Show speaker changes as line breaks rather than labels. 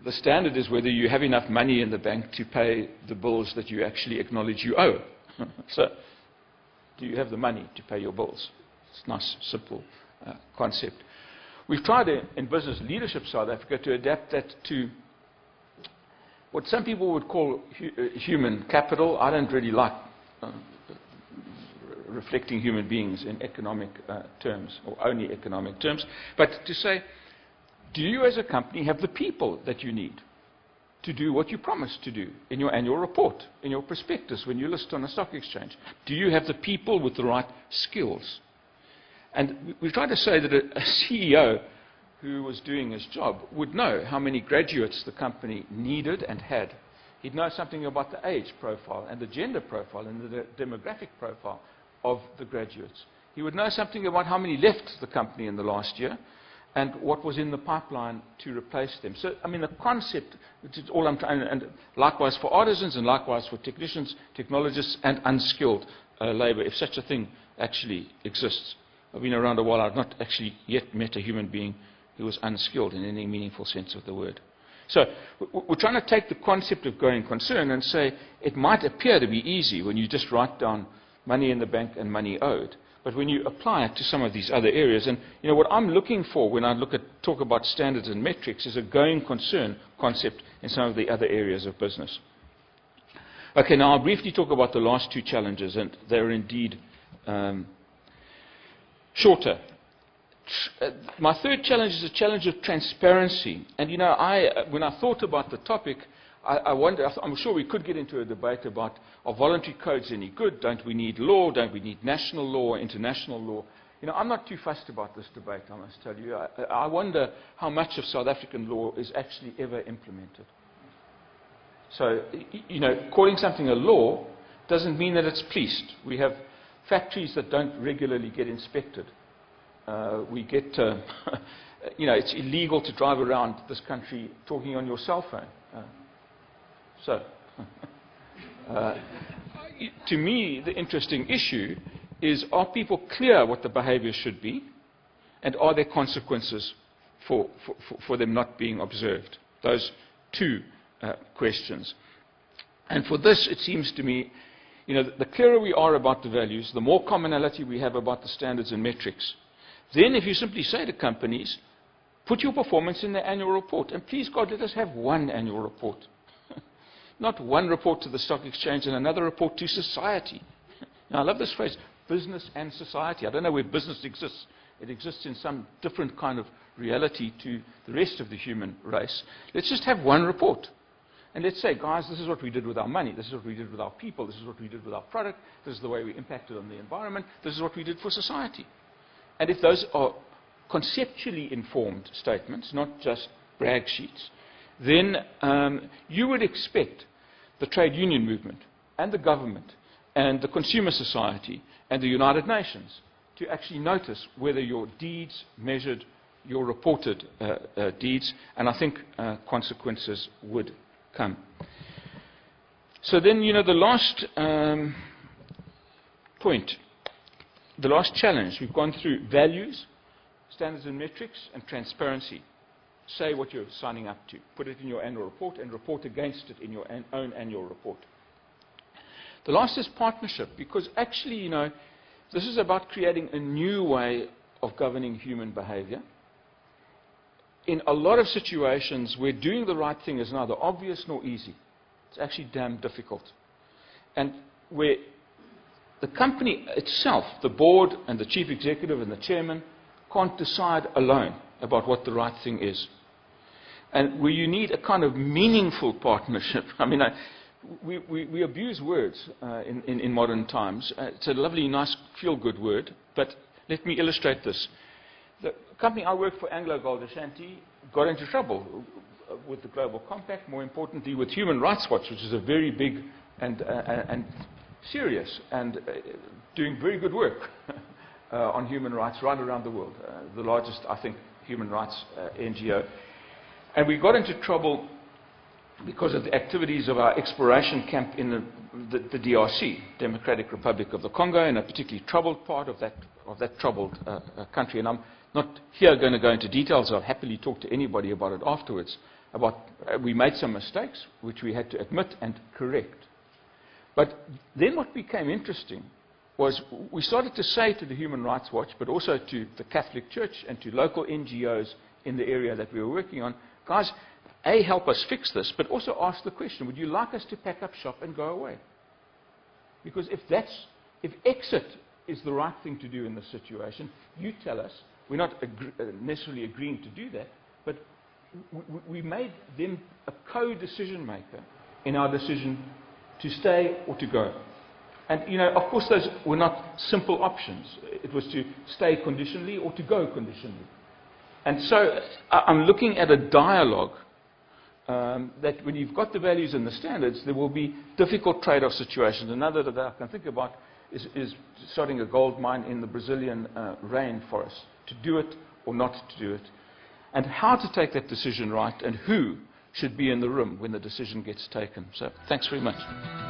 The standard is whether you have enough money in the bank to pay the bills that you actually acknowledge you owe. So, do you have the money to pay your bills? It's a nice, simple concept. We've tried in Business Leadership South Africa to adapt that to what some people would call human capital. I don't really like reflecting human beings in economic terms, or only economic terms, but to say, do you as a company have the people that you need to do what you promised to do in your annual report, in your prospectus, when you list on a stock exchange? Do you have the people with the right skills? And we try to say that a CEO who was doing his job would know how many graduates the company needed and had. He'd know something about the age profile and the gender profile and the demographic profile of the graduates. He would know something about how many left the company in the last year and what was in the pipeline to replace them. So, I mean, the concept, which is all I'm trying, and likewise for artisans and likewise for technicians, technologists, and unskilled labor, if such a thing actually exists. I've been around a while. I've not actually yet met a human being who was unskilled in any meaningful sense of the word. So we're trying to take the concept of going concern and say it might appear to be easy when you just write down money in the bank and money owed. But when you apply it to some of these other areas, and you know what I'm looking for when I talk about standards and metrics is a going concern concept in some of the other areas of business. Okay, now I'll briefly talk about the last two challenges, and they're indeed shorter. My third challenge is a challenge of transparency. And you know, when I thought about the topic, I wonder, I'm sure we could get into a debate about, are voluntary codes any good? Don't we need law? Don't we need national law, international law? You know, I'm not too fussed about this debate, I must tell you. I wonder how much of South African law is actually ever implemented. So, you know, calling something a law doesn't mean that it's policed. We have factories that don't regularly get inspected. We get, you know, it's illegal to drive around this country talking on your cell phone. To me, the interesting issue is, are people clear what the behavior should be, and are there consequences for them not being observed? Those two questions. And for this, it seems to me, you know, the clearer we are about the values, the more commonality we have about the standards and metrics. Then if you simply say to companies, put your performance in the annual report, and please God, let us have one annual report. Not one report to the stock exchange and another report to society. Now, I love this phrase, business and society. I don't know where business exists. It exists in some different kind of reality to the rest of the human race. Let's just have one report. And let's say, guys, this is what we did with our money. This is what we did with our people. This is what we did with our product. This is the way we impacted on the environment. This is what we did for society. And if those are conceptually informed statements, not just brag sheets, then you would expect the trade union movement and the government and the consumer society and the United Nations to actually notice whether your deeds measured your reported deeds, and I think consequences would come. So then, you know, the last point, the last challenge, we've gone through values, standards and metrics, and transparency. Say what you're signing up to. Put it in your annual report and report against it in your own annual report. The last is partnership, because actually, you know, this is about creating a new way of governing human behavior. In a lot of situations where doing the right thing is neither obvious nor easy. It's actually damn difficult. And where the company itself, the board and the chief executive and the chairman, can't decide alone about what the right thing is. And where you need a kind of meaningful partnership. I mean, we abuse words in modern times. It's a lovely, nice, feel-good word, but let me illustrate this. The company I worked for, Anglo Gold Ashanti, got into trouble with the Global Compact, more importantly with Human Rights Watch, which is a very big and serious and doing very good work on human rights right around the world. The largest, I think, human rights NGO. And we got into trouble because of the activities of our exploration camp in the DRC, Democratic Republic of the Congo, in a particularly troubled part of that troubled country. And I'm not here going to go into details. I'll happily talk to anybody about it afterwards. We made some mistakes, which we had to admit and correct. But then what became interesting was we started to say to the Human Rights Watch, but also to the Catholic Church and to local NGOs in the area that we were working on, guys, A, help us fix this, but also ask the question, would you like us to pack up shop and go away? Because if exit is the right thing to do in this situation, you tell us. We're not necessarily agreeing to do that, but we made them a co-decision maker in our decision to stay or to go. And, of course, those were not simple options. It was to stay conditionally or to go conditionally. And so I'm looking at a dialogue that when you've got the values and the standards, there will be difficult trade-off situations. Another that I can think about is starting a gold mine in the Brazilian rainforest, to do it or not to do it, and how to take that decision right and who should be in the room when the decision gets taken. So thanks very much.